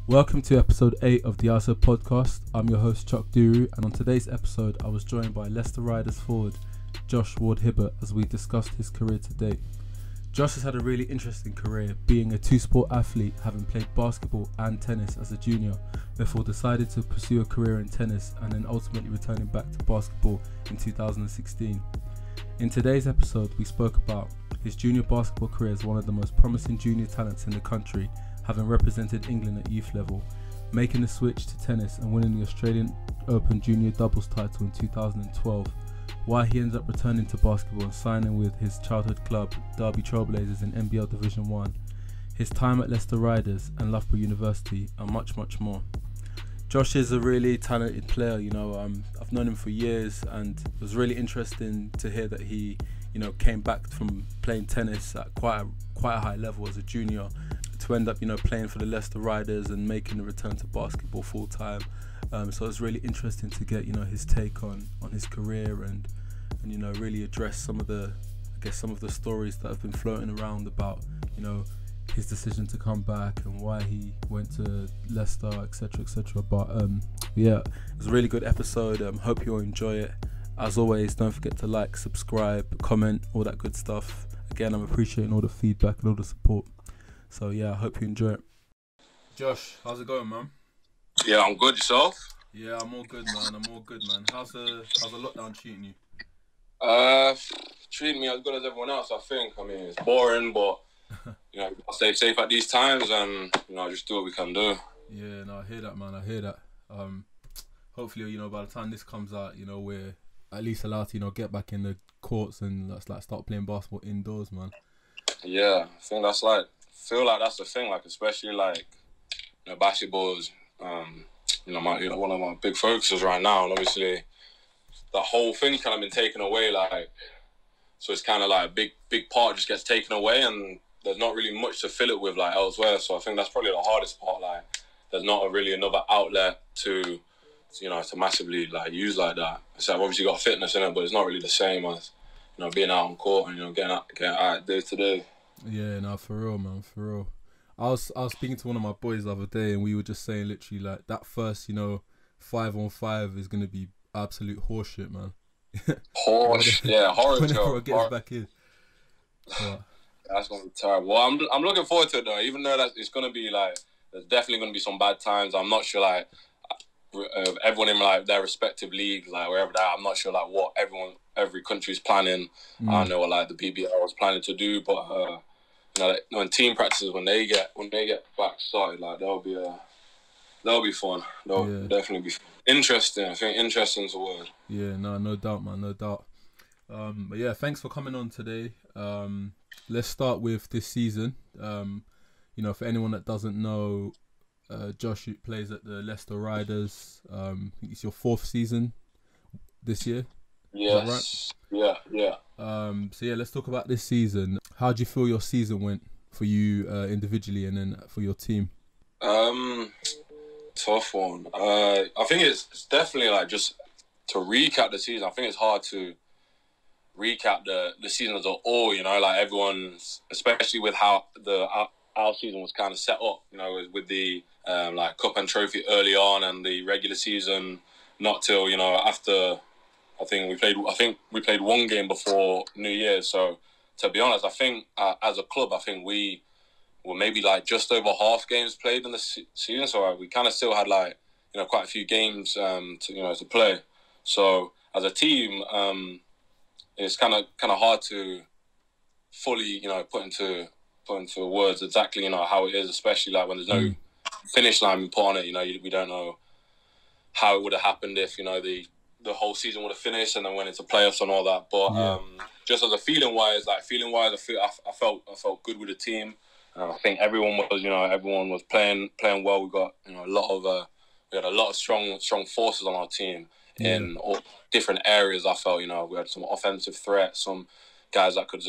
Welcome to episode 8 of the ISO podcast. I'm your host Chuck Duru, and on today's episode I was joined by Leicester Riders forward Josh Ward-Hibbert as we discussed his career to date. Josh has had a really interesting career, being a two-sport athlete, having played basketball and tennis as a junior, before decided to pursue a career in tennis and then ultimately returning back to basketball in 2016. In today's episode we spoke about his junior basketball career as one of the most promising junior talents in the country, having represented England at youth level, making the switch to tennis and winning the Australian Open junior doubles title in 2012, why he ends up returning to basketball and signing with his childhood club Derby Trailblazers in NBL Division 1, his time at Leicester Riders and Loughborough University, and much more. Josh is a really talented player, I've known him for years, and it was really interesting to hear that he came back from playing tennis at quite a high level as a junior to end up playing for the Leicester Riders and making the return to basketball full time. So it's really interesting to get his take on his career and really address some of the stories that have been floating around about his decision to come back and why he went to Leicester, etc. But yeah, it was a really good episode. Hope you'll enjoy it. As always, don't forget to like, subscribe, comment, all that good stuff. Again, I'm appreciating all the feedback and all the support. So yeah, I hope you enjoy it. Josh, how's it going, man? Yeah, I'm good. Yourself? Yeah, I'm all good, man. How's the lockdown treating you? Treating me as good as everyone else, I think. I mean, it's boring, but I'll stay safe at these times and just do what we can do. Yeah, no, I hear that, man. I hear that. Hopefully, by the time this comes out, we're at least allowed to get back in the courts and start playing basketball indoors, man. Yeah, I think that's feel like that's the thing, especially basketball is one of my big focuses right now, and obviously the whole thing's kind of been taken away, so it's kind of like a big part just gets taken away, and there's not really much to fill it with elsewhere. So I think that's probably the hardest part. There's not really another outlet to massively use like that. So I've obviously got fitness in it, but it's not really the same as being out on court and getting out day to day. Yeah, no, for real, man, for real. I was speaking to one of my boys the other day, and we were just saying literally that first 5-on-5 is gonna be absolute horseshit, man. Horrible. Whenever it gets back in. But that's gonna be terrible. Well, I'm looking forward to it though. Even though that it's gonna be there's definitely gonna be some bad times. I'm not sure everyone in their respective leagues, wherever they're at, I'm not sure what every country's planning. I don't know what the PBL was planning to do, but when team practices, when they get back started, they'll be fun. They'll definitely be fun. Interesting. I think interesting is the word. Yeah, no doubt, man, no doubt. But yeah, thanks for coming on today. Let's start with this season. For anyone that doesn't know, Josh plays at the Leicester Riders. I think it's your 4th season this year. Yes. Right? Yeah. So yeah, let's talk about this season. How do you feel your season went for you individually and then for your team? Tough one. I think it's definitely just to recap the season. I think it's hard to recap the season as a whole. Everyone's, especially with how our season was kind of set up. With the cup and trophy early on, and the regular season not till after. I think we played one game before New Year's. So to be honest, I think as a club, I think we were maybe just over half games played in the season. So we kind of still had quite a few games to play. So as a team, it's kind of hard to fully put into words exactly how it is, especially when there's no finish line put on it. We don't know how it would have happened if the whole season would have finished and then went into playoffs and all that. But just as a feeling wise, I felt good with the team. I think everyone was playing well. We got we had a lot of strong forces on our team in all different areas. I felt we had some offensive threats, some guys that could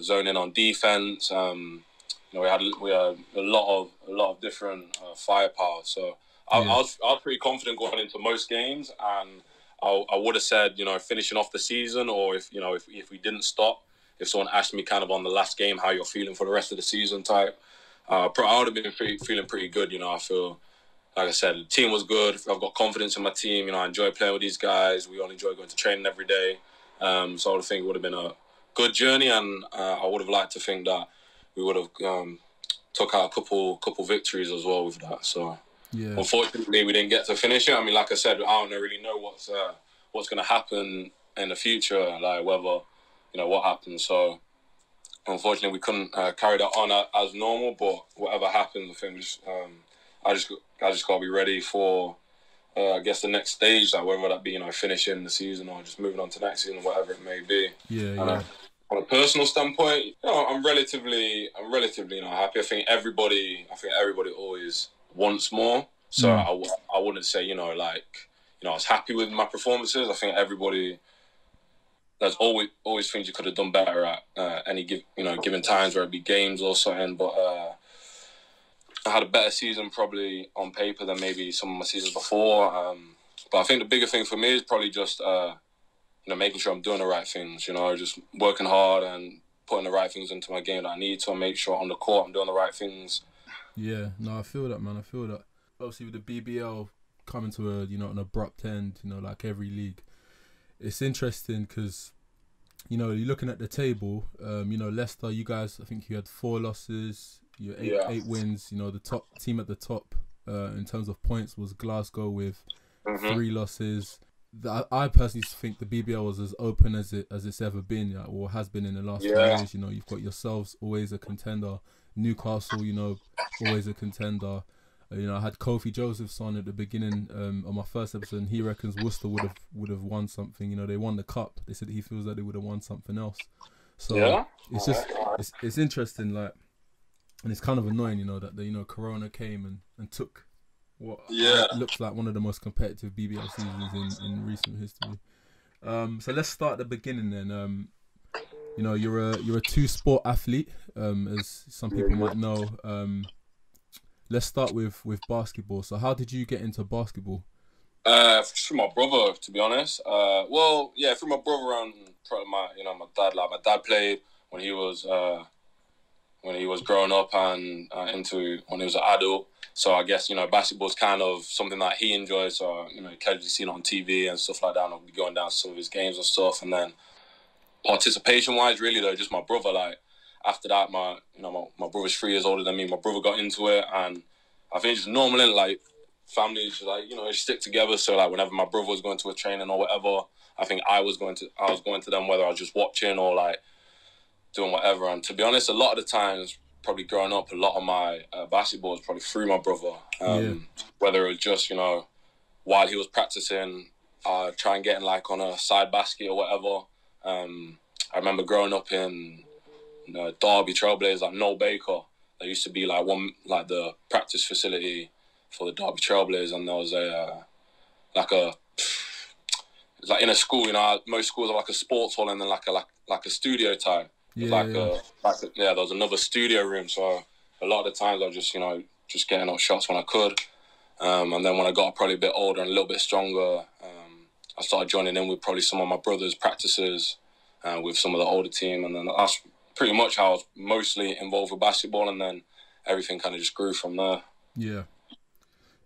zone in on defense. We had a lot of different firepower. So I was pretty confident going into most games, and I would have said, finishing off the season, or if we didn't stop, if someone asked me kind of on the last game how you're feeling for the rest of the season type, I would have been feeling pretty good. You know, I feel, like I said, the team was good. I've got confidence in my team. You know, I enjoy playing with these guys. We all enjoy going to training every day. So I would think it would have been a good journey, and I would have liked to think that we would have took out a couple victories as well with that. So unfortunately, we didn't get to finish it. I mean, like I said, I don't really know what's going to happen in the future, like whether, you know, what happens. So unfortunately, we couldn't carry that on as normal. But whatever happens, I think I just got to be ready for, I guess, the next stage, like whether that be, you know, finishing the season or just moving on to next season, whatever it may be. On a personal standpoint, you know, I'm relatively, you know, happy. I think everybody always wants more. So I wouldn't say, you know, like, you know, I was happy with my performances. I think everybody, there's always things you could have done better at given times, where it be games or something. But I had a better season probably on paper than maybe some of my seasons before. But I think the bigger thing for me is probably just you know, making sure I'm doing the right things. You know, just working hard and putting the right things into my game that I need to, and make sure on the court I'm doing the right things. Yeah, no, I feel that, man. I feel that. Obviously, with the BBL coming to an abrupt end, you know, like every league, it's interesting because, you know, you're looking at the table. You know, Leicester, you guys, I think you had 4 losses. You had 8 wins. You know, the top team at the top in terms of points was Glasgow with 3 losses. I personally think the BBL was as open as it's ever been, or has been in the last few years. You know, you've got yourselves, always a contender. Newcastle, you know, always a contender. You know, I had Kofi Josephs on at the beginning on my first episode, and he reckons Worcester would have won something. You know, they won the cup. They said he feels like they would have won something else. So it's just it's interesting, like, and it's kind of annoying, you know, that Corona came and took what looks like one of the most competitive BBL seasons in recent history. So let's start at the beginning then. You know, you're a 2-sport athlete, as some people might know. Let's start with basketball. So how did you get into basketball? Through my brother, to be honest. Through my brother and probably my dad. Like, my dad played when he was growing up and when he was an adult. So I guess, you know, basketball's kind of something that he enjoys. So, you know, casually seen it on TV and stuff like that. And I'll be going down to some of his games and stuff. And then participation-wise, really though, just my brother. Like, after that, my brother's 3 years older than me. My brother got into it, and I think it's just normal in, like, families, like, you know, stick together. So, like, whenever my brother was going to a training or whatever, I think I was going to them, whether I was just watching or, like, doing whatever. And to be honest, a lot of the times, probably growing up, a lot of my basketball was probably through my brother. Whether it was just, you know, while he was practicing, try and getting, like, on a side basket or whatever. I remember growing up in Derby Trailblazers, like Noel Baker. There used to be like the practice facility for the Derby Trailblazers, and there was like in a school. You know, most schools have like a sports hall and then like a studio type. There was another studio room. So a lot of the times I was just getting up shots when I could, and then when I got probably a bit older and a little bit stronger, I started joining in with probably some of my brother's practices with some of the older team, and then that's pretty much how I was mostly involved with basketball, and then everything kind of just grew from there.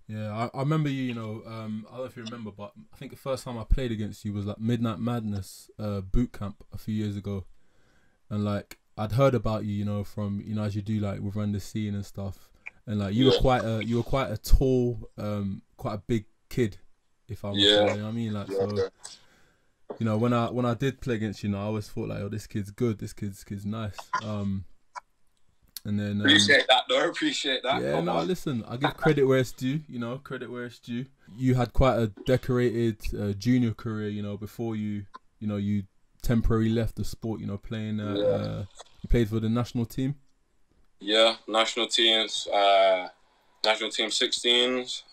I remember you, you know, I don't know if you remember, but I think the first time I played against you was like Midnight Madness boot camp a few years ago, and like I'd heard about you, you know, from, you know, as you do like with Run the Scene and stuff, and like you were quite a tall, quite a big kid, if I was you know what I mean, like so. You know, when I did play against you, I always thought like, oh, this kid's good, this kid's nice. And then appreciate that, though. Appreciate that. Yeah, no, listen, I give credit where it's due. You know, credit where it's due. You had quite a decorated junior career. You know, before you temporarily left the sport. You know, playing. You played for the national team. Yeah, national teams. National team 16s.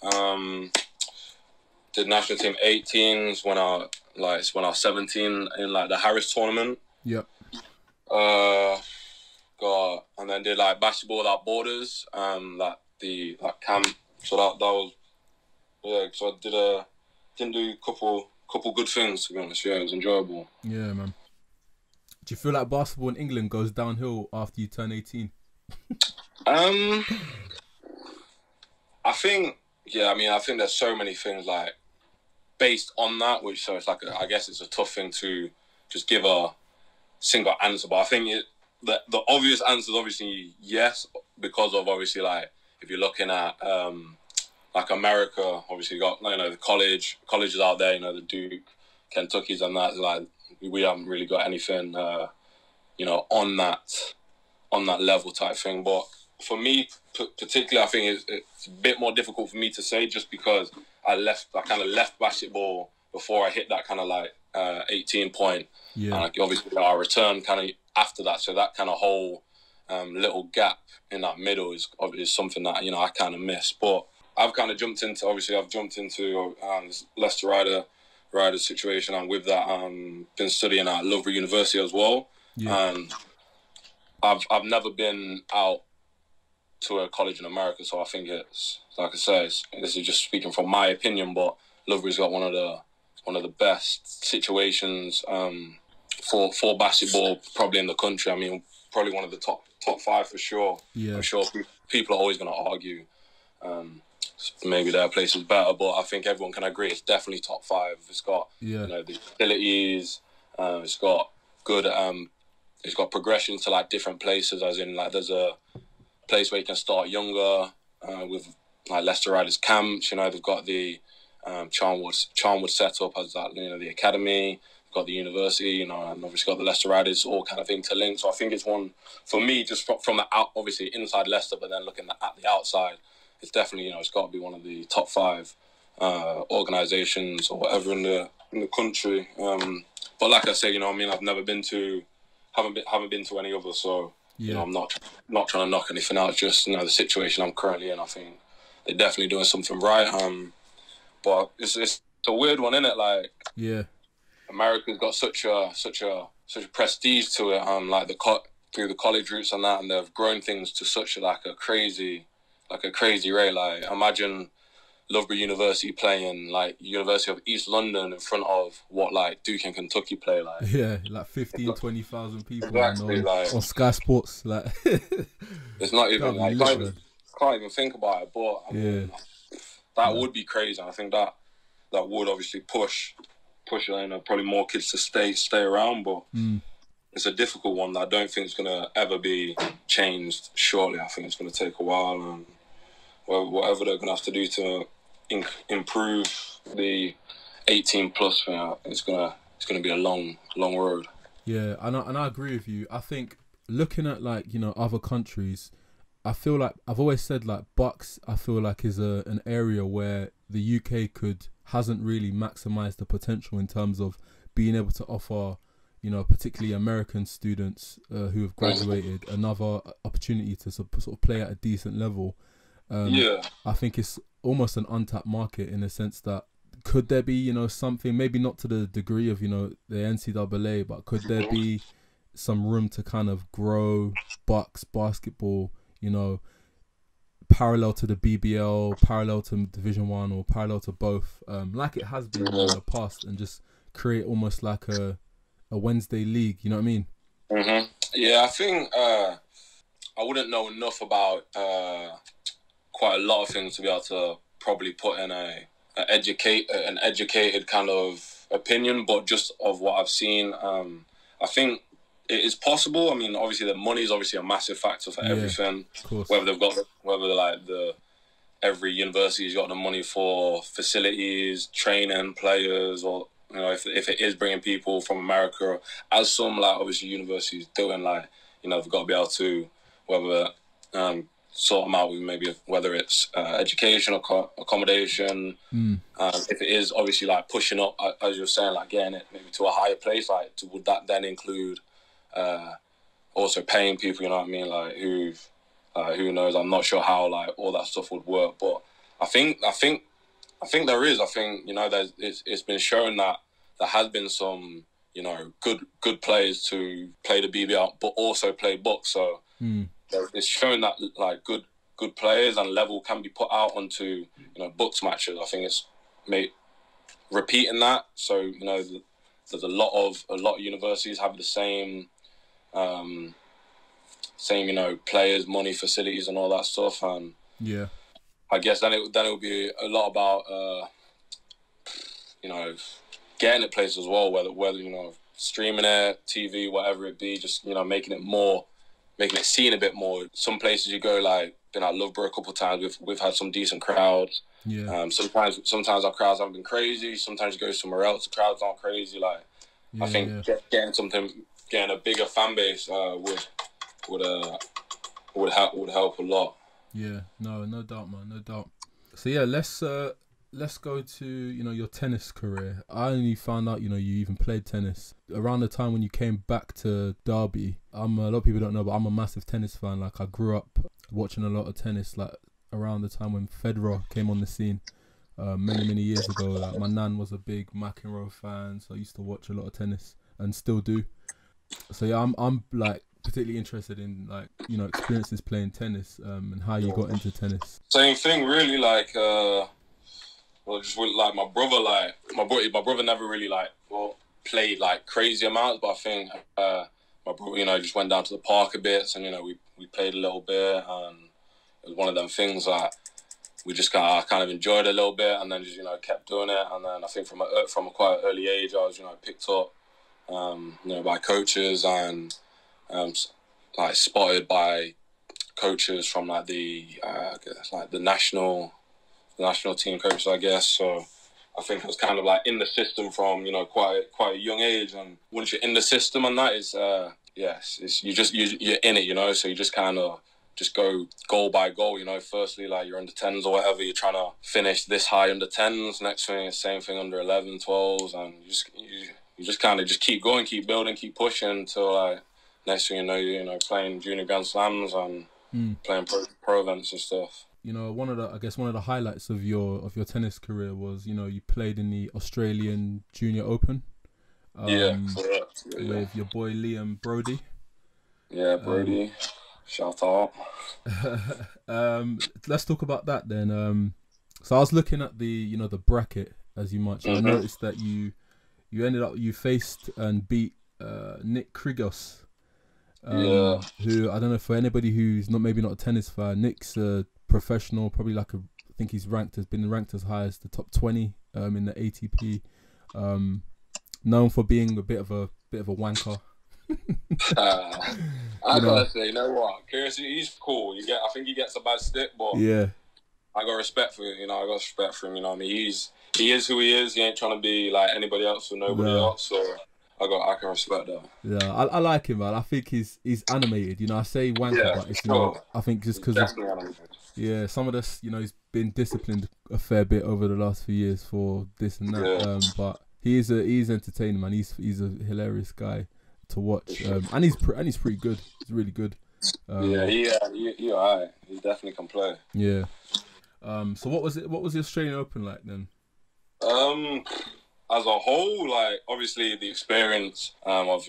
Did national team 18s when I was 17 in like the Harris tournament. Yep. And then did like basketball without borders, like camp. So that was So I didn't do a couple good things, to be honest. Yeah, it was enjoyable. Yeah, man. Do you feel like basketball in England goes downhill after you turn 18? Um, I think, I think there's so many things like based on that, which so it's like I guess it's a tough thing to just give a single answer. But I think the obvious answer is obviously yes, because of obviously like if you're looking at like America, obviously you got the colleges out there, the Duke, Kentucky's and that. Like we haven't really got anything on that level type thing. But for me particularly, I think it's a bit more difficult for me to say just because I kind of left basketball before I hit that kind of like 18 point. Yeah. And obviously I returned kind of after that. So that kind of whole little gap in that middle is something that, I kind of miss. But I've kind of jumped into this Leicester Riders situation. And with that, been studying at Loughborough University as well. Yeah. And I've never been out to a college in America, so I think it's like I say, this is just speaking from my opinion, but Loughborough's got one of the best situations for basketball probably in the country. I mean, probably one of the top five for sure. Yeah. I'm sure people are always going to argue maybe their place is better, but I think everyone can agree it's definitely top five. It's got the facilities. It's got good. It's got progression to like different places, as in like there's a place where you can start younger with like Leicester Riders camps. They've got the Charnwood set up as that, the academy. They've got the university, and obviously got the Leicester Riders all kind of interlinked. So I think it's one for me just from the out, obviously inside Leicester, but then looking at the outside, it's definitely it's got to be one of the top five organisations or whatever in the country. But like I say, I've never been to, haven't been to any other, so. Yeah. I'm not trying to knock anything out. Just the situation I'm currently in. I think they're definitely doing something right. But it's a weird one, isn't it? Like, yeah, America's got such a prestige to it. Like through the college routes and that, and they've grown things to such a crazy rate. Like, imagine Loughborough University playing like University of East London in front of what like Duke and Kentucky play like. Yeah, like 15,000-20,000 people exactly, on Sky Sports. Like it's not even like can't even think about it. But I mean, that would be crazy. And I think that would obviously push probably more kids to stay around. But it's a difficult one that I don't think is gonna ever be changed shortly. I think it's gonna take a while, and whatever they're gonna have to do to improve the 18 plus thing, it's gonna be a long road. Yeah, and I agree with you. I think looking at like other countries, I feel like I've always said like Bucks, I feel like is an area where the UK hasn't really maximised the potential in terms of being able to offer particularly American students who have graduated another opportunity to sort of play at a decent level. I think it's almost an untapped market in the sense that could there be something, maybe not to the degree of the NCAA, but could there be some room to kind of grow Bucks basketball parallel to the BBL, parallel to Division 1, or parallel to both, like it has been in the past, and just create almost like a Wednesday league, you know what I mean? Mm-hmm. Yeah, I think I wouldn't know enough about quite a lot of things to be able to probably put in an educated kind of opinion, but just of what I've seen, I think it is possible. I mean, obviously the money is obviously a massive factor for everything. Of course. Every university's got the money for facilities, training players, or if it is bringing people from America, as some obviously universities doing, they've got to be able to whether sort them out with maybe whether it's education or accommodation. If it is obviously pushing up, as you're saying, getting it maybe to a higher place, would that then include also paying people? You know what I mean? Who knows? I'm not sure how all that stuff would work, but I think there is. I think it's been shown that there has been some good players to play the BBL, but also play Bucks. So it's shown that good players and level can be put out onto Bucks matches. I think it's repeating that. So there's a lot of universities have the same same, players, money, facilities, and all that stuff. And yeah, I guess then it would be a lot about getting it places as well, whether streaming it, TV, whatever it be, just making it seen a bit more. Some places you go, like been at Loughborough a couple of times, we've had some decent crowds. Yeah. Sometimes our crowds haven't been crazy. Sometimes you go somewhere else, the crowds aren't crazy. Like I think getting a bigger fan base would help a lot. Yeah, no doubt, man, no doubt. So yeah, let's go to your tennis career. I only found out you even played tennis around the time when you came back to Derby. A lot of people don't know, but I'm a massive tennis fan. Like I grew up watching a lot of tennis, like around the time when Federer came on the scene, many years ago. Like my nan was a big McEnroe fan, so I used to watch a lot of tennis and still do. So yeah, I'm like particularly interested in like experiences playing tennis and how you got into tennis. Same thing, really. Like just with like my brother, my brother never really played like crazy amounts, but I think my brother just went down to the park a bit, and we played a little bit, and it was one of them things that we just kind of enjoyed a little bit, and then just kept doing it. And then I think from a quite early age, I was picked up by coaches and like spotted by coaches from like the national team coaches, I guess. So I think it was kind of like in the system from quite a young age. And once you're in the system and that is you're in it, so you just kind of just go goal by goal, firstly like you're under 10s or whatever, you're trying to finish this high under 10s, next thing same thing under 11, 12s, and you just kind of just keep going, keep building, keep pushing until like next thing you're playing junior Grand Slams and playing pro events and stuff. One of the highlights of your tennis career was you played in the Australian Junior Open. Correct. With your boy Liam Brody. Yeah, Brody. Shout out. Let's talk about that then. So I was looking at the the bracket as you might. I noticed that you faced and beat Nick Kyrgios. Who I don't know, for anybody who's maybe not a tennis fan, Nick's a professional, probably I think he's been ranked as high as the top 20 in the ATP. Known for being a bit of a wanker. I gotta say, what? Kyrgios, he's cool. I think he gets a bad stick, but yeah, I got respect for him. I got respect for him. I mean, he is who he is. He ain't trying to be like anybody else or nobody else. So I can respect that. Yeah, I like him, man. I think he's animated. I say wanker, but it's I think just because some of this, he's been disciplined a fair bit over the last few years for this and that. Yeah. But he's entertaining, man. He's a hilarious guy to watch, and he's pretty good. He's really good. He alright. He definitely can play. Yeah. So what was the Australian Open like then? As a whole, like obviously the experience of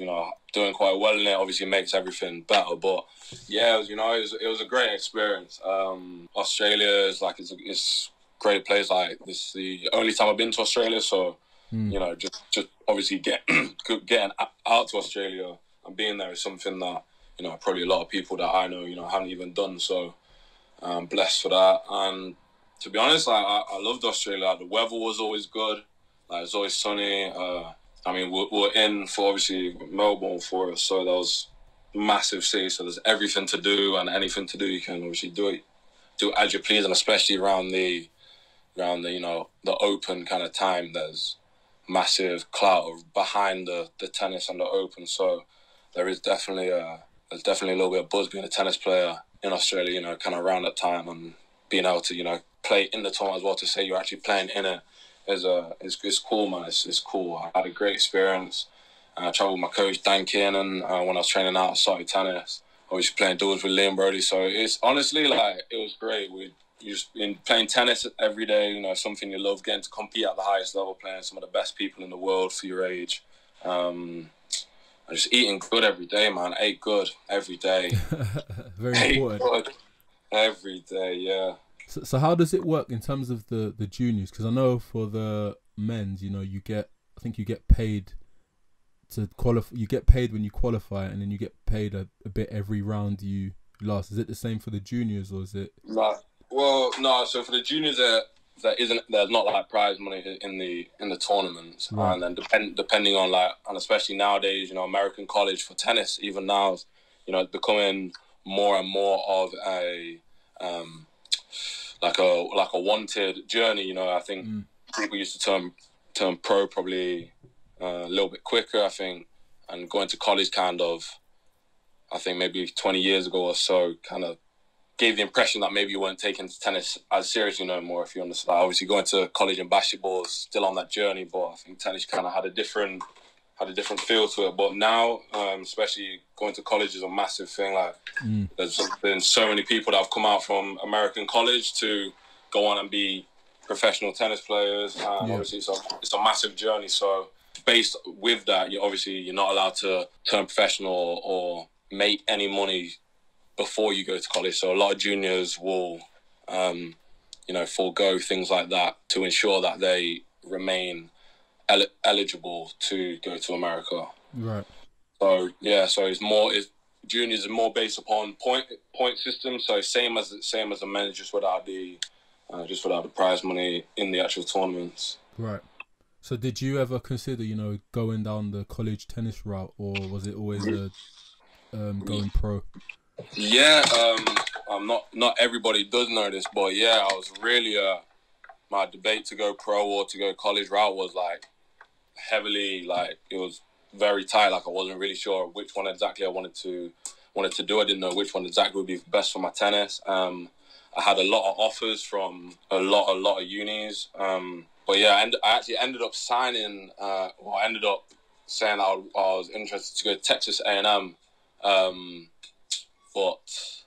doing quite well in it obviously makes everything better. But yeah, it was a great experience. Australia is it's great place. Like this is the only time I've been to Australia, so just obviously getting out to Australia and being there is something that probably a lot of people that I know haven't even done. So I'm blessed for that. And to be honest, I loved Australia. Like, the weather was always good. Like, it's always sunny. I mean, we're in for obviously Melbourne for us, so that was a massive city. So there's everything to do and anything to do. You can obviously do it as you please, and especially around the the Open kind of time. There's massive clout behind the tennis and the Open. So there's definitely a little bit of buzz being a tennis player in Australia. Kind of around that time, and being able to play in the tournament as well. To say you're actually playing in it. It's cool, man. It's cool. I had a great experience. I travelled with my coach, Dan Kiernan, when I was training out at Soccer Tennis. I was playing doubles with Liam Brody. So it's honestly, it was great. We just been playing tennis every day, something you love, getting to compete at the highest level, playing some of the best people in the world for your age. And just eating good every day, man. Ate good every day. Very important. Good every day, yeah. So how does it work in terms of the juniors? Because I know for the men's, you get paid to qualify. You get paid when you qualify, and then you get paid a bit every round you last. Is it the same for the juniors, or is it? Right. Well, no. So for the juniors, there's not like prize money in the tournaments, Right. and then depending on like, and especially nowadays, American college for tennis, even now, it's becoming more and more of a like a wanted journey. I think people used to turn pro probably a little bit quicker, I think, and going to college kind of, I think maybe 20 years ago or so, kind of gave the impression that maybe you weren't taking tennis as seriously no more, if you understand. Like, obviously going to college and basketball is still on that journey, but I think tennis kind of had a different feel to it. But now, especially going to college is a massive thing. Like, there's been so many people that have come out from American college to go on and be professional tennis players, and obviously it's a massive journey. So based with that, you're not allowed to turn professional or make any money before you go to college. So a lot of juniors will forego things like that to ensure that they remain eligible to go to America. Right. So juniors are more based upon point system. So same as the men, just without the prize money in the actual tournaments. Right. So did you ever consider, going down the college tennis route, or was it always going pro? Yeah, not everybody does know this, but yeah, I was really my debate to go pro or to go college route was like heavily, like it was very tight. Like I wasn't really sure which one exactly I wanted to do. I didn't know which one exactly would be best for my tennis. I had a lot of offers from a lot of unis. But yeah, I actually ended up signing. I ended up saying I was interested to go to Texas A&M. But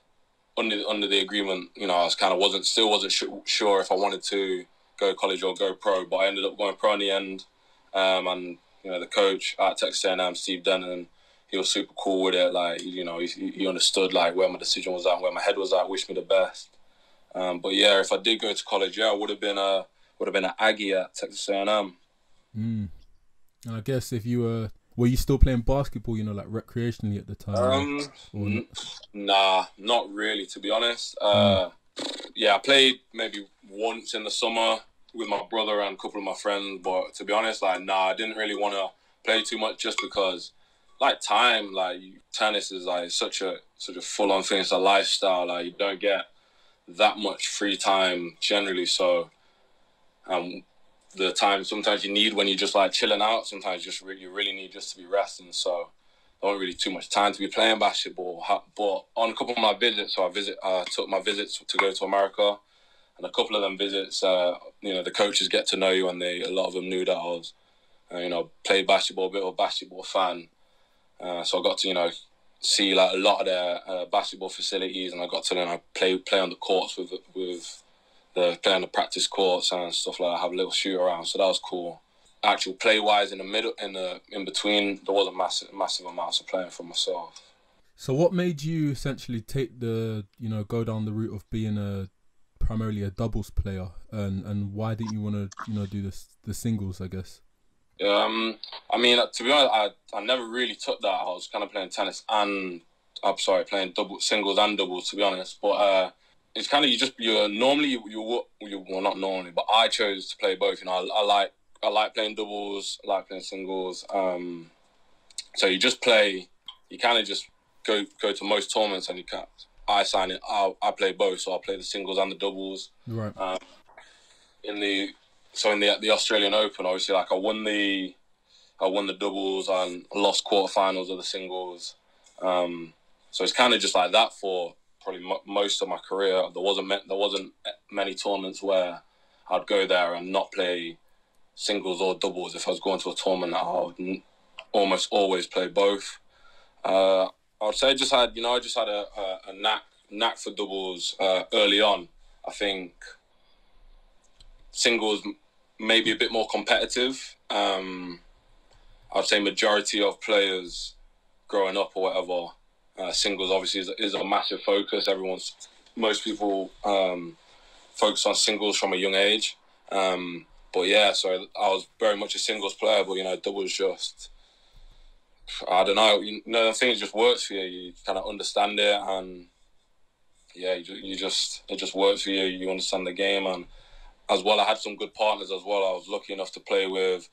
under the agreement, I was kind of wasn't sure if I wanted to go college or go pro. But I ended up going pro in the end. And the coach at Texas A&M, Steve Denton, he was super cool with it. Like he understood like where my decision was at, where my head was at. Wished me the best. But yeah, if I did go to college, I would have been an Aggie at Texas A&M. And I guess if you were you still playing basketball, like recreationally at the time? Nah, not really, to be honest. Yeah, I played maybe once in the summer with my brother and a couple of my friends, but to be honest, I didn't really want to play too much just because, tennis is like such a full-on thing. It's a lifestyle. Like you don't get that much free time generally, so the time sometimes you need when you're just like chilling out, sometimes you really need just to be resting. So not really too much time to be playing basketball. But on a couple of my visits, I took my visits to go to America, and a couple of them visits, the coaches get to know you, and a lot of them knew that I was, played basketball, a bit of a basketball fan. So I got to, see like a lot of their basketball facilities, and I got to play on the courts with play on the practice courts and stuff like that. Have a little shoot around, so that was cool. Actual play wise, in the middle, in between, there wasn't massive amounts of playing for myself. So what made you essentially take the go down the route of being primarily a doubles player, and why didn't you want to do the singles, I guess? I mean, to be honest, I never really took that. I was kind of playing tennis and playing singles and doubles, to be honest. But it's kind of well, not normally, but I chose to play both. I like playing doubles, I like playing singles. So you just play. You kind of just go to most tournaments, and I sign it. I play both, so I play the singles and the doubles. Right. In the Australian Open, obviously, like I won the doubles and lost quarterfinals of the singles. So it's kind of just like that for probably most of my career. There wasn't many tournaments where I'd go there and not play singles or doubles. If I was going to a tournament, I would almost always play both. I would say I just had a knack for doubles early on. I think singles maybe a bit more competitive. I'd say majority of players growing up or whatever, singles obviously is a massive focus. Most people focus on singles from a young age. But yeah, so I was very much a singles player, but doubles I don't know. I think it just works for you. You kind of understand it, and yeah, it just works for you. You understand the game, and as well, I had some good partners as well. I was lucky enough to play with,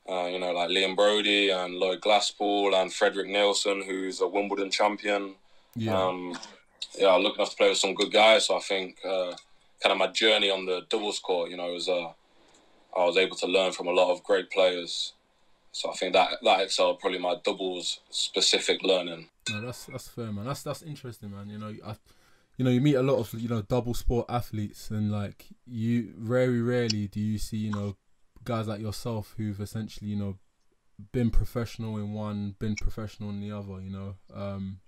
like Liam Brody and Lloyd Glasspool and Frederick Nielsen, who's a Wimbledon champion. Yeah. I was lucky enough to play with some good guys. So I think kind of my journey on the doubles court, was I was able to learn from a lot of great players. So I think that excelled probably my doubles specific learning. No, that's fair, man. That's interesting, man. You meet a lot of double sport athletes, and like you very rarely do you see guys like yourself who've essentially been professional in one, been professional in the other.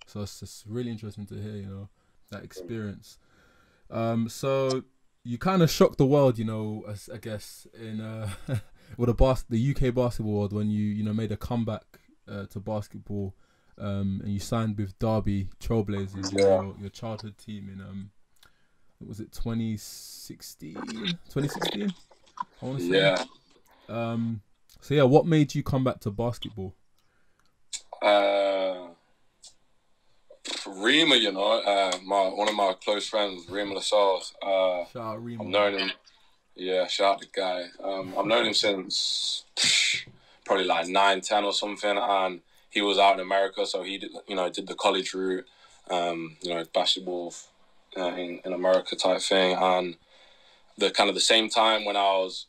So it's just really interesting to hear that experience. So you kind of shocked the world, as I guess in with the UK basketball world when you made a comeback to basketball. And you signed with Derby Trailblazers, your childhood team in was it 2016? 2016? I want to say. Yeah. So yeah, what made you come back to basketball? Rima, one of my close friends, Rima Lascelles. Shout out Rima. I've known him. Yeah, shout out the guy. I've known him since probably like 9, 10 or something, and he was out in America, so he did the college route, basketball in America type thing. And the same time when I was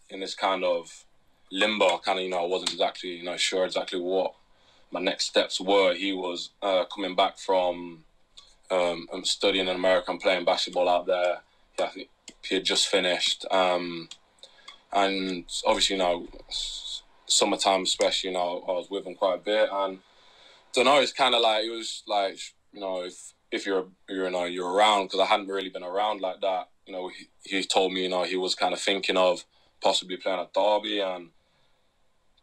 in this kind of limbo, I wasn't exactly sure exactly what my next steps were. He was coming back from studying in America and playing basketball out there. Yeah, I think he had just finished, and obviously summertime especially, I was with him quite a bit, and don't know, it's kind of like, it was like, if you're around, because I hadn't really been around like that, he told me, he was kind of thinking of possibly playing at Derby, and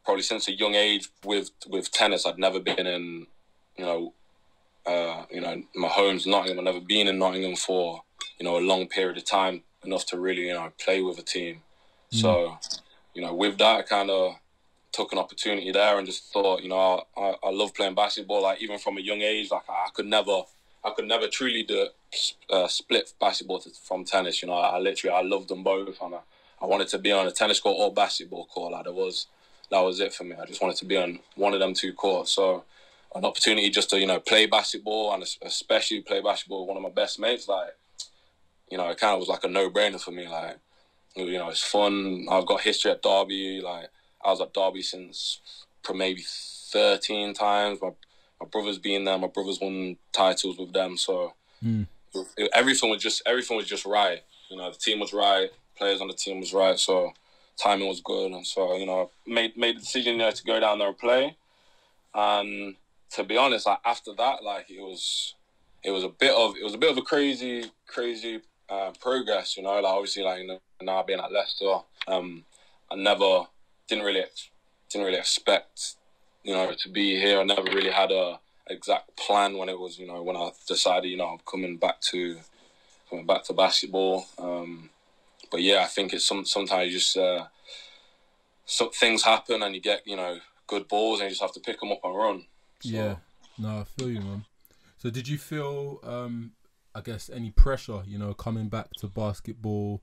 probably since a young age with tennis, I'd never been in, my home's Nottingham. I've never been in Nottingham for, a long period of time, enough to really, play with a team. So, with that, I kind of took an opportunity there and just thought, I love playing basketball. Like, even from a young age, like I could never truly split basketball from tennis. I loved them both, and I wanted to be on a tennis court or basketball court. Like, that was it for me. I just wanted to be on one of them two courts. So an opportunity just to play basketball, and especially play basketball with one of my best mates, like, it kind of was like a no-brainer for me. Like, it's fun. I've got history at Derby. Like, I was at Derby since maybe 13 times. My brother's been there. My brother's won titles with them. So everything was just right. The team was right. Players on the team was right. So timing was good. And so I made the decision to go down there and play. And to be honest, like, after that, like, it was a bit of a crazy progress. Like, obviously, like, now being at Leicester, I didn't really expect, to be here. I never really had a exact plan when it was, when I decided, I'm coming back to basketball. But yeah, I think it's sometimes you just some things happen and you get, good balls and you just have to pick them up and run. So. Yeah, no, I feel you, man. So did you feel, I guess, any pressure, coming back to basketball,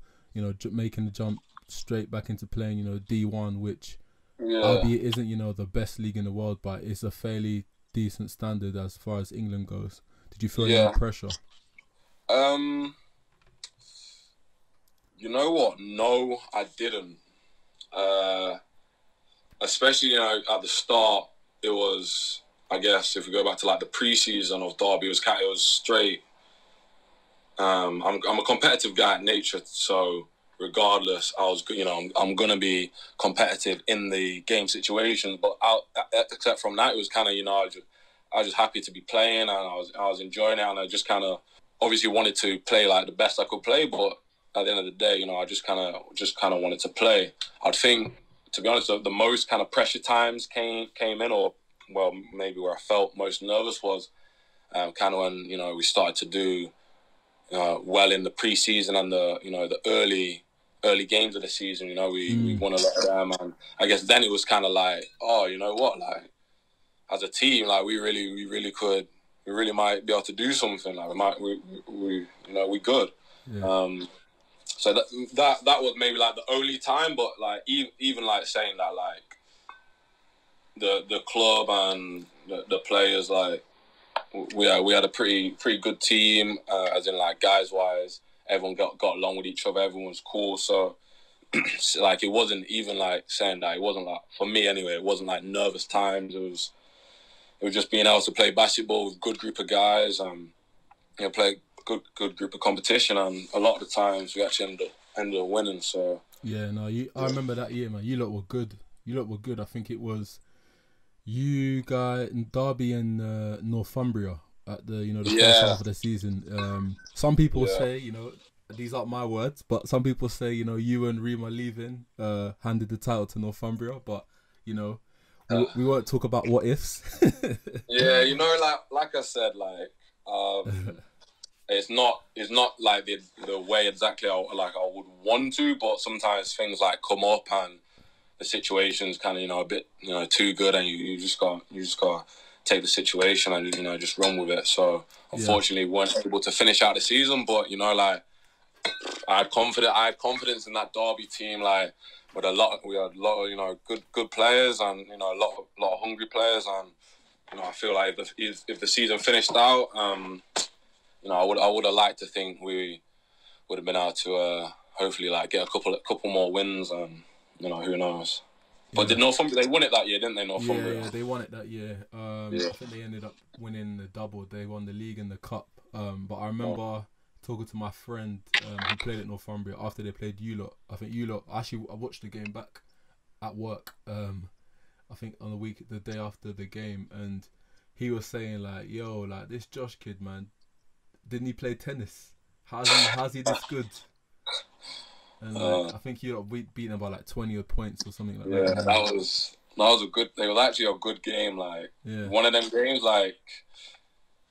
making the jump straight back into playing, D1, which albeit isn't, the best league in the world, but it's a fairly decent standard as far as England goes. Did you feel any pressure? You know what? No, I didn't. Especially, at the start, it was, I guess, if we go back to like the pre-season of Derby, it was straight. I'm a competitive guy at nature, so regardless, I'm gonna be competitive in the game situation. But except from that, it was kind of, I was just happy to be playing, and I was enjoying it, and I just kind of obviously wanted to play like the best I could play. But at the end of the day, I just kind of wanted to play. I'd think, to be honest, the most kind of pressure times came in, or well, maybe where I felt most nervous was kind of when we started to do well in the pre-season and the early games of the season. We won a lot of them, and I guess then it was kind of like, oh, you know what, like, as a team, like we really might be able to do something. Like we good. Yeah. So that was maybe like the only time, but like even like saying that, like the club and the players, like we had a pretty good team, as in like guys wise, everyone got along with each other, everyone was cool. So like it wasn't even like saying that, it wasn't like, for me anyway, it wasn't like nervous times. It was just being able to play basketball with a good group of guys, play good group of competition, and a lot of the times we actually ended up winning. So yeah, no, I remember that year, man. You lot were good. I think it was you guys in Derby and Northumbria at the the first half of the season. Some people say, these aren't my words, but some people say, you and Rima leaving handed the title to Northumbria, but we won't talk about what ifs. Yeah, like I said, like it's not like the way exactly I would want to, but sometimes things like come up and the situation's kind of a bit too good, and you just got take the situation and just run with it. So unfortunately, we weren't able to finish out the season, but like I had confidence in that Derby team, like we had a lot of good players, and a lot of hungry players, and I feel like if the season finished out, I would have liked to think we would have been able to hopefully like get a couple more wins, and who knows. But did Northumbria, they won it that year, didn't they? Northumbria. Yeah, they won it that year. I think they ended up winning the double. They won the league and the cup. But I remember talking to my friend who played at Northumbria after they played you lot. I think you lot, actually, I watched the game back at work. I think on the day after the game, and he was saying like, "Yo, like this Josh kid, man, didn't he play tennis? How's he this good?" And like, I think you lot beaten him by like 20 odd points or something like that. Yeah, that was a good. It was actually a good game. Like one of them games, like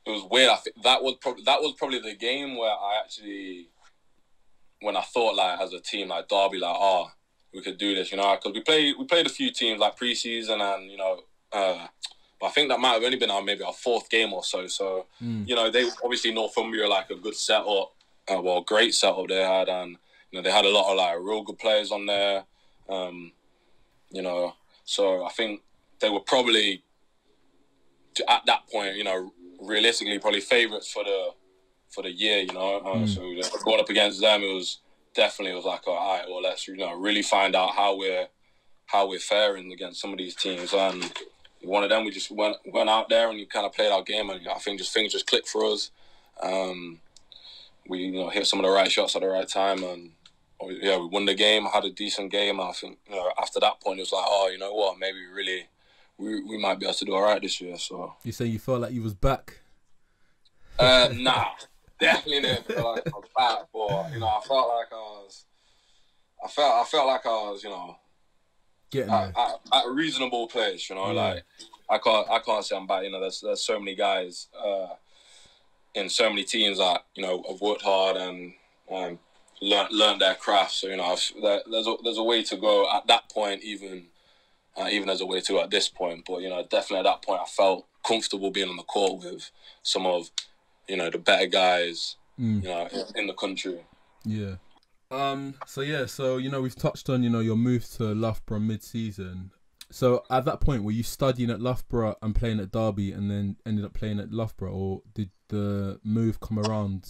it was weird. I think that was probably the game where when I thought like as a team like Derby, like we could do this, because we played a few teams like pre-season, and but I think that might have only been maybe our fourth game or so. So they obviously Northumbria like a good setup, great setup they had, and they had a lot of like real good players on there, so I think they were probably at that point, realistically probably favourites for the year, So going up against them, it was like, all right, well, let's really find out how we're faring against some of these teams. And one of them, we just went out there and we kind of played our game, and I think things just clicked for us. We hit some of the right shots at the right time, and we won the game. I had a decent game. I think after that point, it was like, oh, you know what, maybe we might be able to do all right this year. So you say you felt like you was back? Nah, definitely didn't feel like I was back. But I felt like I was, getting at a reasonable place. Like I can't say I'm back. There's so many guys in so many teams that have worked hard and learned their craft. So there's a way to go at that point, even there's a way to go at this point. But definitely at that point, I felt comfortable being on the court with some of the better guys in the country. Yeah. So we've touched on your move to Loughborough mid-season. So at that point, were you studying at Loughborough and playing at Derby, and then ended up playing at Loughborough, or did the move come around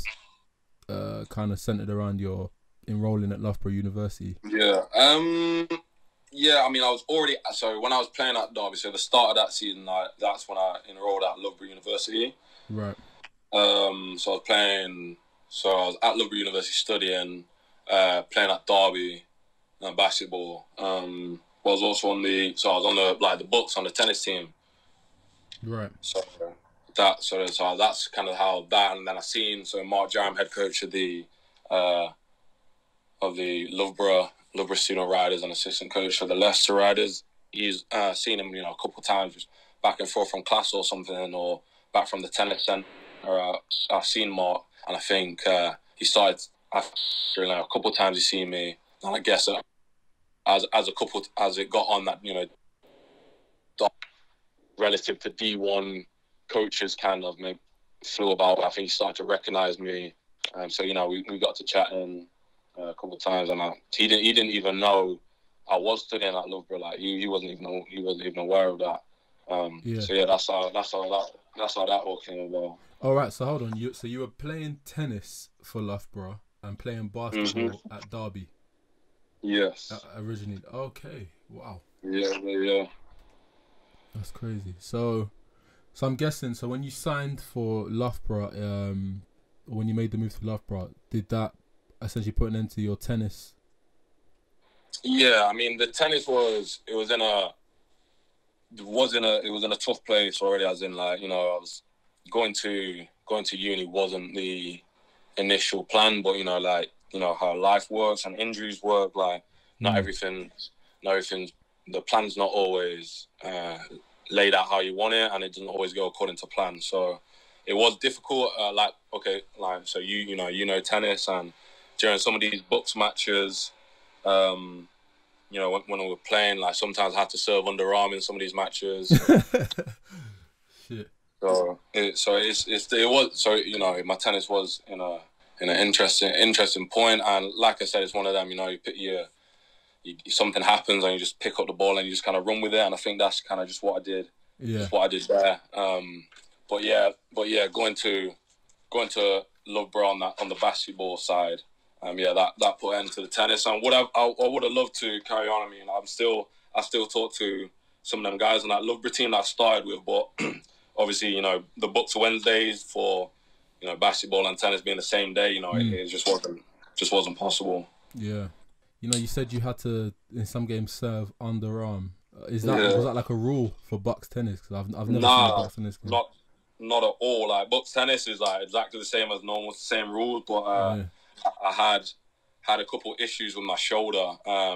kind of centered around your enrolling at Loughborough University? Yeah. Yeah, I mean, I was already... So when I was playing at Derby, so the start of that season, that's when I enrolled at Loughborough University. Right. So I was at Loughborough University studying, playing at Derby, basketball. I was also on the books on the tennis team. Right. So that's kind of how that, and then I seen Mark Jarham, head coach of the Loughborough Student Riders and assistant coach for the Leicester Riders. He's seen him, a couple of times, just back and forth from class or something, or back from the tennis centre. I've seen Mark, and I think he started after a couple of times he's seen me, and I guess as it got on that relative to D1 coaches kind of maybe flew about. I think he started to recognise me. So, you know, we got to chatting a couple of times, and he didn't even know I was studying at Loughborough. Like he wasn't even aware of that. So yeah, that's how that all came about. All right, so hold on. You were playing tennis for Loughborough and playing basketball at Derby. Yes. Originally. Okay. Wow. Yeah. That's crazy. So I'm guessing. So when you signed for Loughborough, when you made the move to Loughborough, did that essentially put an end to your tennis? Yeah, I mean the tennis was in a tough place already. As in, like, you know, I was going to uni wasn't the initial plan, but you know, like, you know how life works and injuries work. Like not everything, the plan's not always laid out how you want it, and it doesn't always go according to plan. So it was difficult. So you know tennis, and during some of these Bucks matches, you know, when we were playing, like sometimes I had to serve underarm in some of these matches. Shit. So you know, my tennis was in an interesting point, and like I said, it's one of them. You know, something happens and you just pick up the ball and you just kind of run with it, and I think that's kind of just what I did. Yeah. Just what I did there. But yeah, going to Loughborough on the basketball side. That put an end to the tennis, and I would have loved to carry on. I mean, I still talk to some of them guys on that Loughborough team that I started with, but obviously, you know, the Bucks Wednesdays for, you know, basketball and tennis being the same day, you know, it just wasn't possible. Yeah, you know, you said you had to in some games serve underarm. Was that like a rule for Bucks tennis? Because I've never seen a Bucks tennis game. Not at all. Like Bucks tennis is like exactly the same as normal, it's the same rules, but I had a couple issues with my shoulder while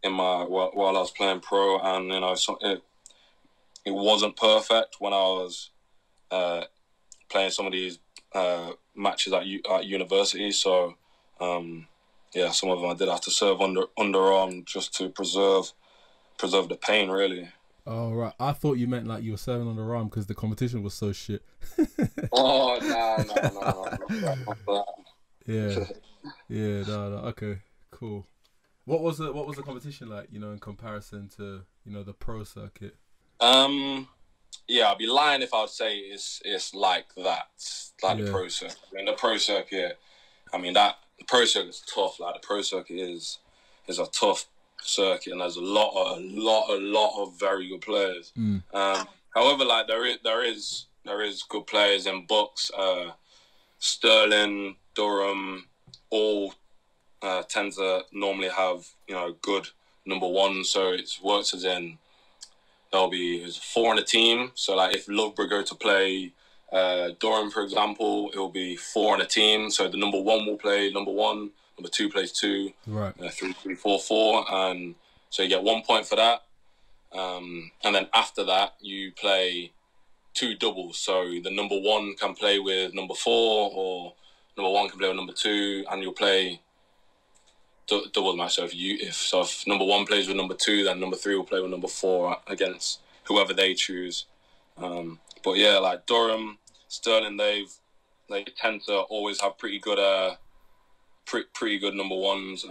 I was playing pro, and you know, it wasn't perfect when I was playing some of these matches at university. So some of them I did have to serve underarm just to preserve the pain, really. Oh, right. I thought you meant like you were serving on the arm because the competition was so shit. Oh, no. Yeah, no. Okay, cool. What was the competition like, you know, in comparison to, you know, the pro circuit? I'd be lying if I would say it's like that, the pro circuit. I mean, the pro circuit, the pro circuit is tough. Like the pro circuit is a tough circuit, and there's a lot of very good players. However, like there is good players in Bucks. Sterling, Durham, all tend to normally have, you know, good number one. So it works as in there's 4 in a team. So like if Loughborough go to play Durham, for example, it will be 4 in a team. So the number 1 will play number 1. Number 2 plays 2, right? 3, 4, 4, and so you get 1 point for that. And then after that, you play 2 doubles. So the number 1 can play with number 4, or number 1 can play with number 2, and you'll play doubles match. So if number 1 plays with number 2, then number 3 will play with number 4 against whoever they choose. But yeah, like Durham, Sterling, they tend to always have pretty good number 1s.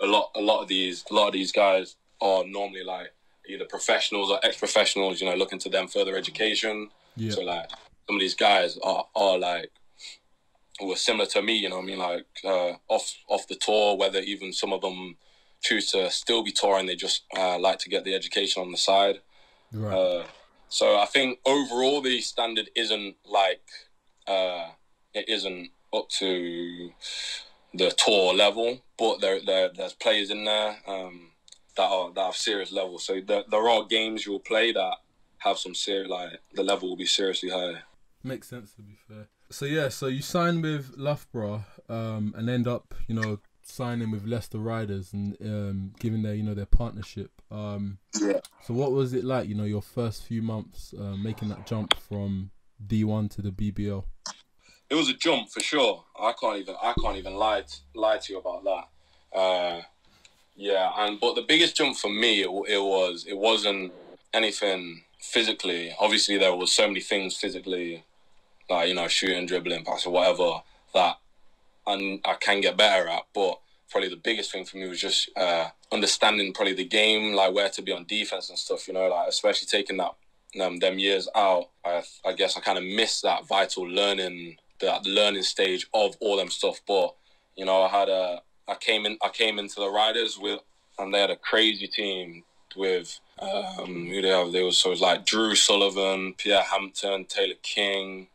A lot of these guys are normally like either professionals or ex-professionals, you know, looking to them further education. Yeah. So like some of these guys are like were similar to me, you know what I mean, like off the tour, whether even some of them choose to still be touring, they just like to get the education on the side. Right. So I think overall the standard isn't like it isn't up to the tour level, but there's players in there that have serious levels. So there are games you'll play that have some serious, like the level will be seriously high. Makes sense, to be fair. So yeah, so you signed with Loughborough and end up, you know, signing with Leicester Riders and giving their partnership. Yeah. So what was it like, you know, your first few months making that jump from D1 to the BBL? It was a jump for sure. I can't even lie to you about that. But the biggest jump for me, it wasn't anything physically. Obviously, there was so many things physically, like, you know, shooting, dribbling, passing, whatever, that I can get better at. But probably the biggest thing for me was just understanding probably the game, like where to be on defense and stuff, you know, like especially taking them years out. I guess I kind of missed that vital learning, that learning stage of all them stuff. But, you know, I came into the Riders and they had a crazy team with who they have. So it was like Drew Sullivan, Pierre Hampton, Taylor King,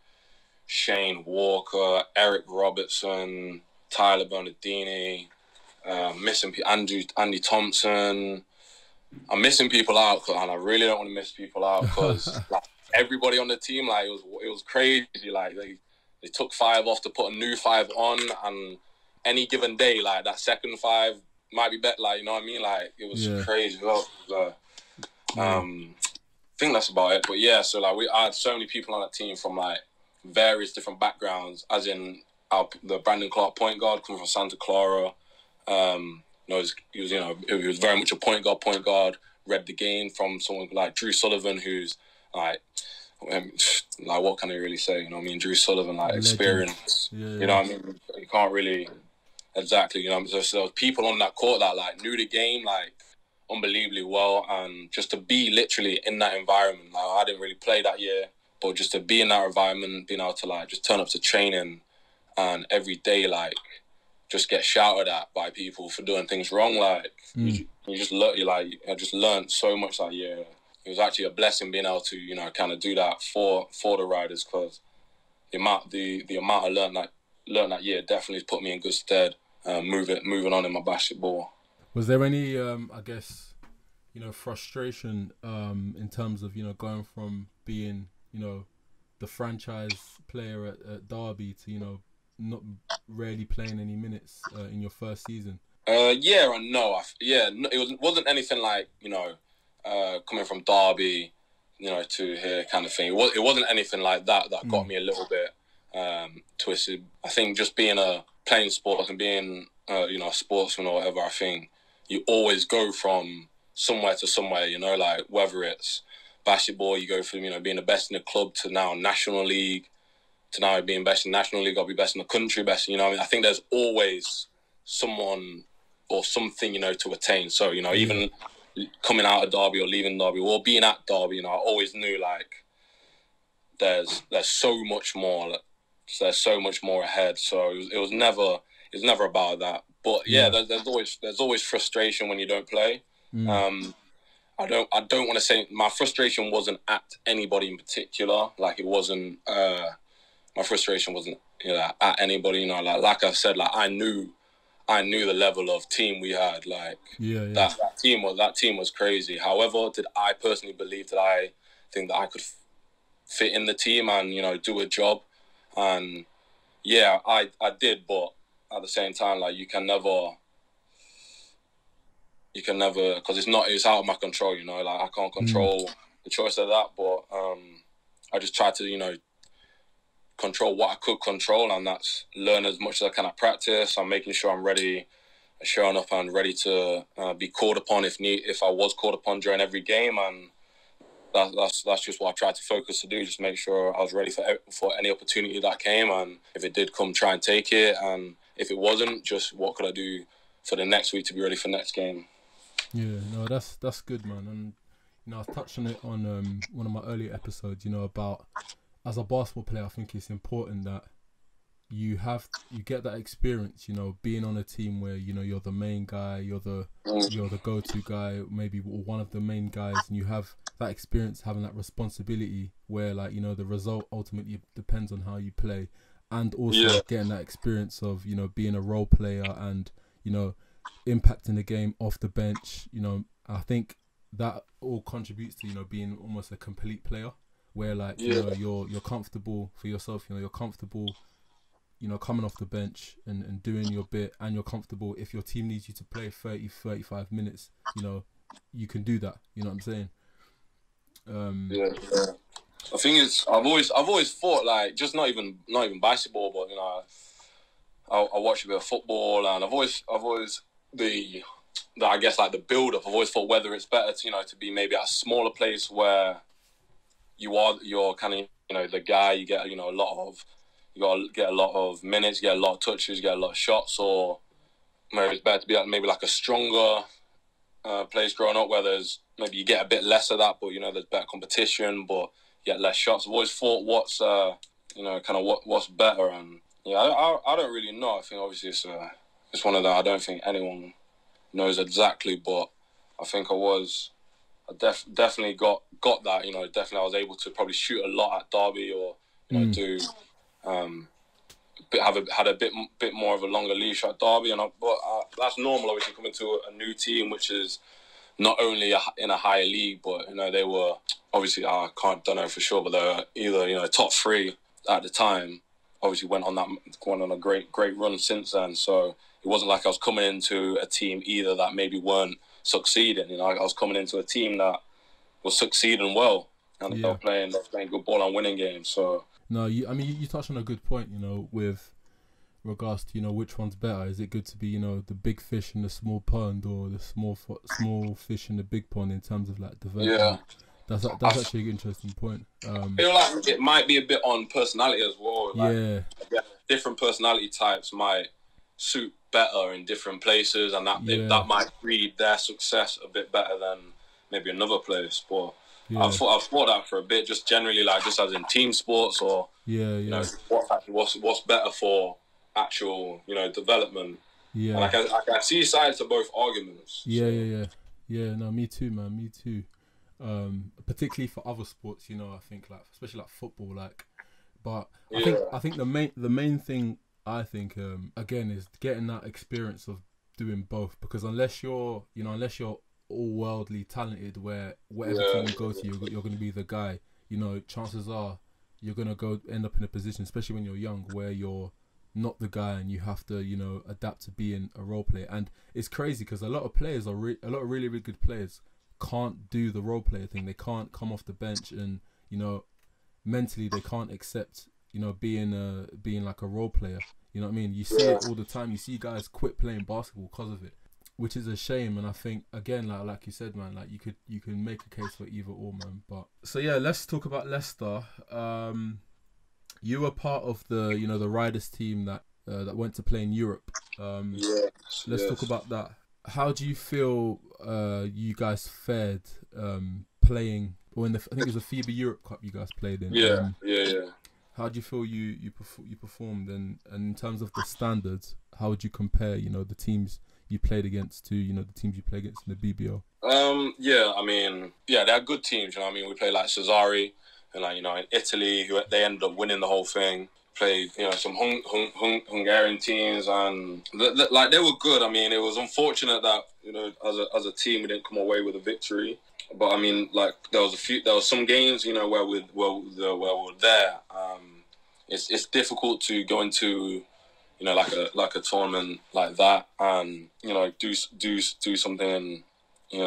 Shane Walker, Eric Robertson, Tyler Bernardini, missing Andy Thompson. I'm missing people out, and I really don't want to miss people out because like, everybody on the team, like it was crazy. Like they took 5 off to put a new 5 on, and any given day, like that second 5 might be better. Like, you know what I mean? Like it was crazy. I think that's about it. But yeah, so like I had so many people on that team from like various different backgrounds, as in the Brandon Clark point guard coming from Santa Clara. You know, he was very much a point guard, read the game from someone like Drew Sullivan, who's like what can I really say? You know what I mean? Drew Sullivan, like experience. You know what I mean? You can't really exactly. You know, so there was people on that court that like knew the game like unbelievably well, and just to be literally in that environment. Like I didn't really play that year, but just to be in that environment, being able to like just turn up to training, and every day like just get shouted at by people for doing things wrong. Like you just I just learned so much that year. It was actually a blessing being able to, you know, kind of do that for the Riders, because the amount I learned that year definitely put me in good stead. Moving on in my basketball. Was there any I guess, you know, frustration in terms of, you know, going from being, you know, the franchise player at Derby to, you know, not really playing any minutes in your first season? Yeah and no. It wasn't anything like, you know, coming from Derby, you know, to here kind of thing. It wasn't anything like that got me a little bit twisted. I think just playing sports and being you know, a sportsman or whatever, I think you always go from somewhere to somewhere, you know, like whether it's basketball, you go from, you know, being the best in the club to now National League, to now being best in National League, I'll be best in the country, best, you know what I mean? I think there's always someone or something, you know, to attain. So, you know, even coming out of Derby or leaving Derby or being at Derby, you know, I always knew like there's so much more, there's so much more ahead. So it was never about that. But yeah, there's always frustration when you don't play. I don't want to say my frustration wasn't at anybody in particular. Like it wasn't. My frustration wasn't, you know, at anybody. You know, like I said, like I knew the level of team we had. Like that team was crazy. However, did I personally believe that I think that I could fit in the team and, you know, do a job? And yeah, I did, but at the same time, like you can never, because it's out of my control, you know, like I can't control the choice of that, but I just tried to, you know, control what I could control, and that's learn as much as I can at practice. I'm making sure I'm ready, showing up and ready to be called upon if I was called upon during every game, and that's just what I tried to focus to do, just make sure I was ready for any opportunity that came, and if it did come, try and take it, and if it wasn't, just what could I do for the next week to be ready for next game. Yeah, no, that's good, man. And you know, I touched on it on one of my earlier episodes, you know, about as a basketball player, I think it's important that you get that experience, you know, being on a team where, you know, you're the main guy, you're the go-to guy, maybe one of the main guys, and you have that experience, having that responsibility where, like, you know, the result ultimately depends on how you play, and also getting that experience of, you know, being a role player and, you know, impacting the game off the bench. You know, I think that all contributes to, you know, being almost a complete player, where like you know, you're comfortable for yourself, you know, you're comfortable, you know, coming off the bench and doing your bit, and you're comfortable if your team needs you to play 30-35 minutes, you know, you can do that, you know what I'm saying? I think it's I've always thought, like, just not even basketball, but, you know, I watch a bit of football, and I've always the I guess like the build up. I've always thought whether it's better to, to be maybe at a smaller place where you're kind of, the guy, you get, a lot of, you got to get a lot of minutes, get a lot of touches, get a lot of shots, or maybe it's better to be at maybe like a stronger place growing up where there's maybe you get a bit less of that, but there's better competition, but you get less shots. I've always thought what's what's better, and I don't really know. I think obviously it's one of that I don't think anyone knows exactly, but I think I definitely got that. Definitely I was able to probably shoot a lot at Derby, or do had a bit more of a longer leash at Derby, but that's normal. Obviously, coming to a new team, which is not only in a higher league, but they were obviously don't know for sure, but they were either top 3 at the time. Obviously, went on a great run since then. So it wasn't like I was coming into a team either that maybe weren't succeeding. I was coming into a team that was succeeding well, and they were playing good ball and winning games. So. No, you touched on a good point, with regards to, which one's better. Is it good to be, the big fish in the small pond, or the small fish in the big pond in terms of like development? Yeah. That's actually an interesting point. I feel like it might be a bit on personality as well. Like, different personality types might suit better in different places, and that might breed their success a bit better than maybe another place. But I've thought that for a bit, just generally, like just as in team sports, or what's better for actual development. Yeah, and I can see sides to both arguments. No, me too, man. Me too. Particularly for other sports, I think like especially like football, like. But I think the main thing I think again is getting that experience of doing both, because unless you're all worldly talented, where whatever team you go to, you're going to be the guy. Chances are you're going to end up in a position, especially when you're young, where you're not the guy and you have to adapt to being a role player. And it's crazy because a lot of players a lot of really, really good players can't do the role player thing. They can't come off the bench, and mentally they can't accept being like a role player. You know what I mean? You see it all the time. You see guys quit playing basketball because of it, which is a shame. And I think again, like you said, man, like you can make a case for either or, man. But so let's talk about Leicester. You were part of the the Riders team that went to play in Europe. Let's talk about that. How do you feel you guys fared playing, or I think it was a FIBA Europe Cup you guys played in? How do you feel you performed, and in terms of the standards, how would you compare the teams you played against to the teams you play against in the BBL? They're good teams. We played like Cesare, and in Italy, they ended up winning the whole thing. Played some Hungarian teams, and they were good. It was unfortunate that as a team we didn't come away with a victory. But there was some games where we were there. It's difficult to go into like a tournament like that and do something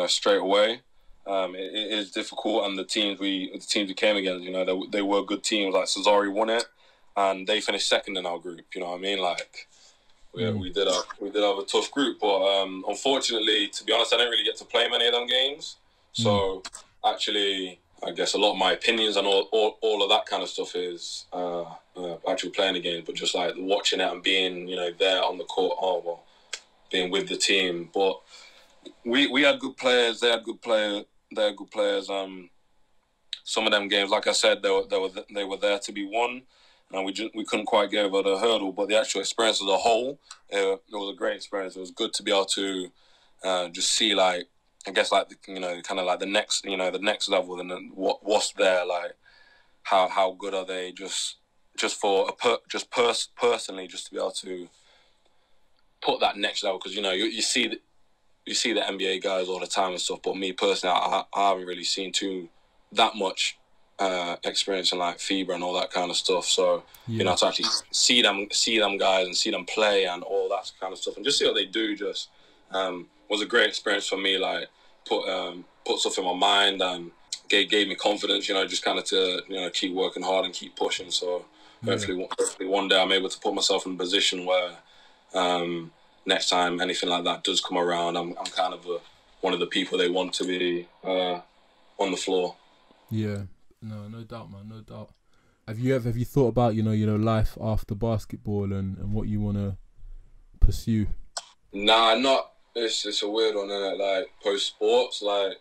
straight away. It is difficult, and the teams we came against, they were good teams. Like Cesare won it, and they finished second in our group. We did have a tough group, but unfortunately, to be honest, I didn't really get to play many of them games. So actually, I guess a lot of my opinions and all of that kind of stuff is actually playing the game, but just like watching it and being there on the court, being with the team. But we had good players. They had good players. Some of them games, like I said, they were there to be won, and we couldn't quite get over the hurdle. But the actual experience as a whole, it was a great experience. It was good to be able to just see, like, I guess, like kind of like the next level, and then what's there, like how good are they, just personally, just to be able to put that next level, because you see the NBA guys all the time and stuff, but me personally, I haven't really seen that much experience in like FIBA and all that kind of stuff. So to actually see them guys and see them play and all that kind of stuff, and just see what they do, just was a great experience for me. Like put stuff in my mind and gave me confidence. Just kind of to keep working hard and keep pushing. So hopefully one day I'm able to put myself in a position where next time anything like that does come around, I'm kind of one of the people they want to be on the floor. Yeah, no doubt, man, no doubt. Have you thought about life after basketball and what you want to pursue? Nah, not. It's a weird one, isn't it? Like post sports, like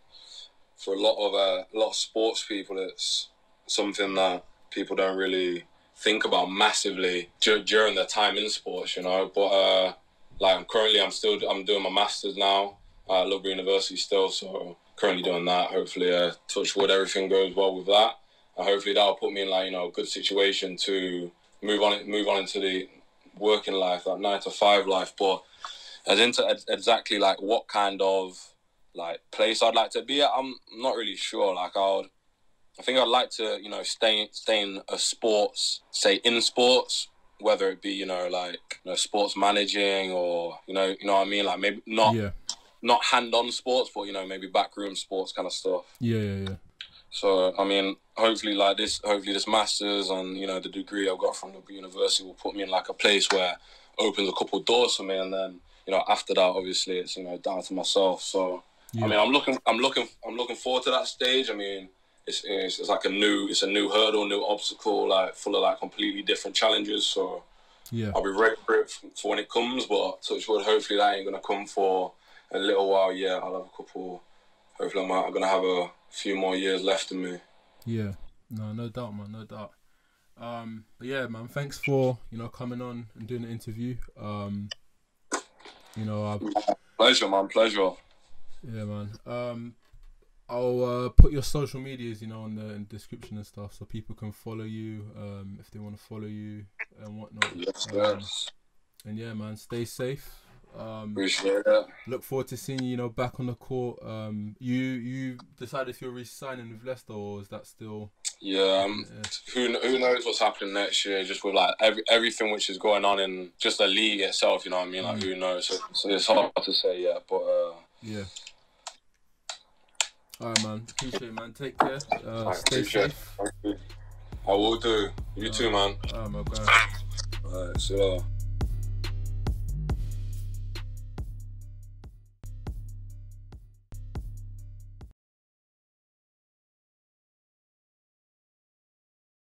for a lot of sports people, it's something that people don't really think about massively during their time in sports, But like I'm doing my masters now at Loughborough University still, so currently doing that. Hopefully, touch wood, everything goes well with that. And hopefully that'll put me in a good situation to move on into the working life, that 9 to 5 life. But as into exactly like what kind of like place I'd like to be at, I'm not really sure. Like I think I'd like to stay in a sports, say in sports, whether it be sports managing or you know what I mean, like maybe not hand-on sports, but maybe backroom sports kind of stuff. Yeah. So, I mean, hopefully this master's and, the degree I've got from the university will put me in like a place where opens a couple of doors for me. And then, after that, obviously it's, down to myself. So, yeah. I mean, I'm looking forward to that stage. I mean, it's like a new hurdle, new obstacle, like full of like completely different challenges. So yeah, I'll be ready for it for when it comes, but touch wood, hopefully that ain't going to come for a little while. Yeah, I'll have a couple, hopefully I'm going to have a few more years left in me. Yeah, no doubt, man, no doubt. But yeah, man, thanks for coming on and doing the interview. Pleasure, man, pleasure. Yeah, man. I'll put your social medias, in the description and stuff, so people can follow you if they want to follow you and whatnot. Yes. And yeah, man, stay safe. Appreciate it. Look forward to seeing you, back on the court. You decided if you're re-signing with Leicester, or is that still? Yeah. Who knows what's happening next year? Just with like everything which is going on in just the league itself. You know what I mean? Like who knows? So it's hard to say yet. But yeah. Alright, man. Appreciate it, man. Take care. Stay safe. I will do. You too, man. Alright, my guy. Alright, see you later.